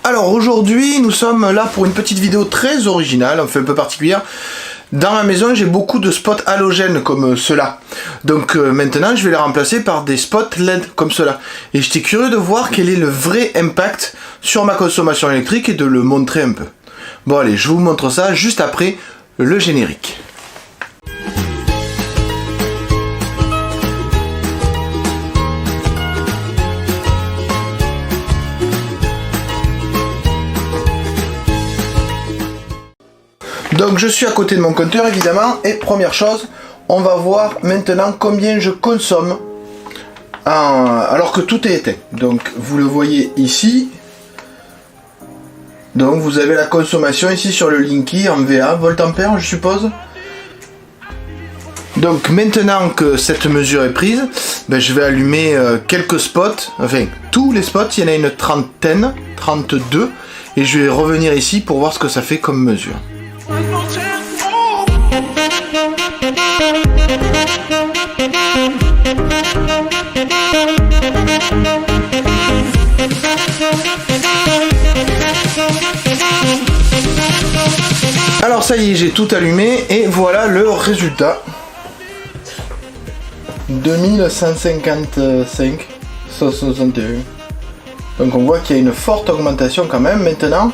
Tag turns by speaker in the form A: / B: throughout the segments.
A: Alors aujourd'hui nous sommes là pour une petite vidéo très originale, enfin un peu particulière. Dans ma maison j'ai beaucoup de spots halogènes comme ceux-là. Donc maintenant je vais les remplacer par des spots LED comme ceux-là. Et j'étais curieux de voir quel est le vrai impact sur ma consommation électrique et de le montrer un peu. Bon allez, je vous montre ça juste après le générique. Donc je suis à côté de mon compteur évidemment, et première chose, on va voir maintenant combien je consomme alors que tout est éteint. Donc vous le voyez ici, donc vous avez la consommation ici sur le Linky en VA, volt-ampère je suppose. Donc maintenant que cette mesure est prise, ben, je vais allumer quelques spots, enfin tous les spots, il y en a une trentaine, 32, et je vais revenir ici pour voir ce que ça fait comme mesure. Alors ça y est, j'ai tout allumé et voilà le résultat. 2155, 161. Donc on voit qu'il y a une forte augmentation quand même. Maintenant,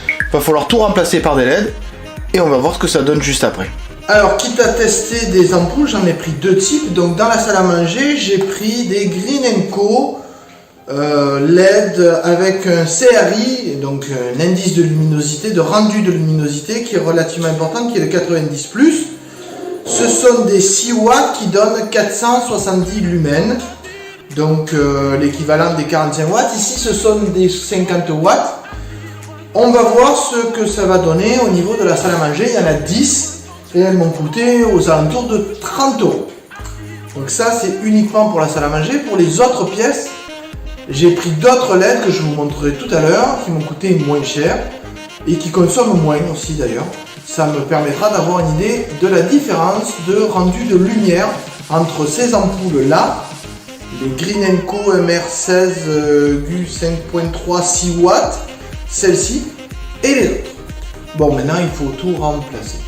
A: il va falloir tout remplacer par des LED et on va voir ce que ça donne juste après. Alors, quitte à tester des ampoules, j'en ai pris deux types. Donc dans la salle à manger, j'ai pris des Green & Co LED avec un CRI, donc un indice de luminosité, de rendu de luminosité qui est relativement important, qui est de 90+. Ce sont des 6 watts qui donnent 470 lumens, donc l'équivalent des 45 watts. Ici, ce sont des 50 watts. On va voir ce que ça va donner au niveau de la salle à manger. Il y en a 10 et elles m'ont coûté aux alentours de 30 €. Donc ça, c'est uniquement pour la salle à manger. Pour les autres pièces, j'ai pris d'autres LED que je vous montrerai tout à l'heure, qui m'ont coûté moins cher et qui consomment moins aussi d'ailleurs. Ça me permettra d'avoir une idée de la différence de rendu de lumière entre ces ampoules là, les Green & Co MR16 GU 5.3 6 watts, celle-ci et les autres. Bon, maintenant il faut tout remplacer.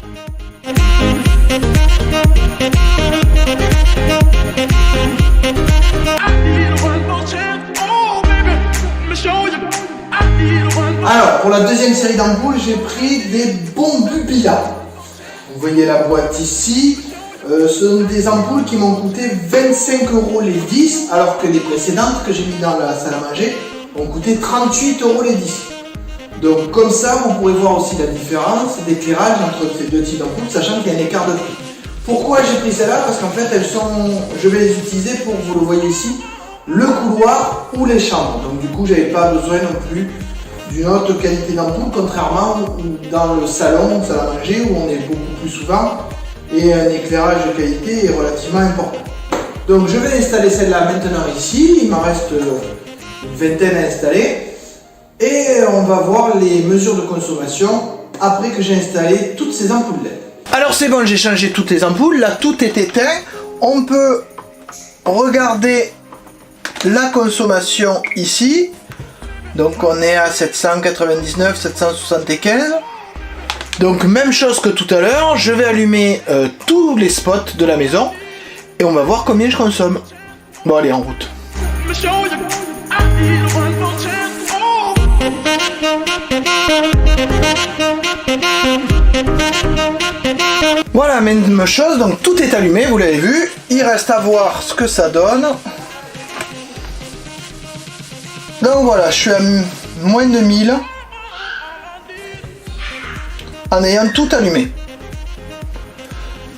A: Alors, pour la deuxième série d'ampoules, j'ai pris des Bombubilla. Vous voyez la boîte ici. Ce sont des ampoules qui m'ont coûté 25 € les 10, alors que les précédentes que j'ai mis dans la salle à manger ont coûté 38 € les 10. Donc comme ça, vous pourrez voir aussi la différence d'éclairage entre ces deux types d'ampoules, sachant qu'il y a un écart de prix. Pourquoi j'ai pris celle-là? Parce qu'en fait, je vais les utiliser pour, vous le voyez ici, le couloir ou les chambres. Donc du coup, j'avais pas besoin non plus d'une haute qualité d'ampoule, contrairement dans le salon, salle à manger, où on est beaucoup plus souvent, et un éclairage de qualité est relativement important. Donc je vais installer celle-là maintenant ici, il m'en reste une vingtaine à installer. Et on va voir les mesures de consommation après que j'ai installé toutes ces ampoules LED. Alors c'est bon, j'ai changé toutes les ampoules, là tout est éteint. On peut regarder la consommation ici. Donc on est à 799, 775. Donc même chose que tout à l'heure, je vais allumer tous les spots de la maison et on va voir combien je consomme. Bon allez, en route. Voilà, même chose, donc tout est allumé, vous l'avez vu. Il reste à voir ce que ça donne. Donc voilà, je suis à moins de 1000 en ayant tout allumé.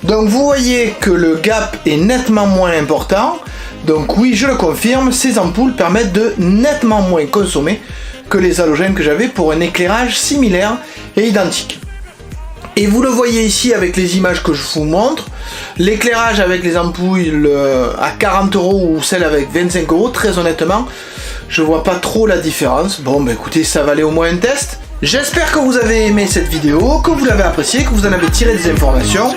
A: Donc vous voyez que le gap est nettement moins important. Donc oui, je le confirme, ces ampoules permettent de nettement moins consommer que les halogènes que j'avais pour un éclairage similaire et identique. Et vous le voyez ici avec les images que je vous montre, l'éclairage avec les ampoules à 40 € ou celle avec 25 €, très honnêtement, je vois pas trop la différence. Bon bah écoutez, ça valait au moins un test. J'espère que vous avez aimé cette vidéo, que vous l'avez appréciée, que vous en avez tiré des informations.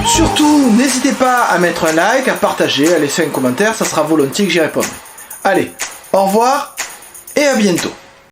A: Surtout, n'hésitez pas à mettre un like, à partager, à laisser un commentaire, ça sera volontiers que j'y répondrai. Allez, au revoir et à bientôt.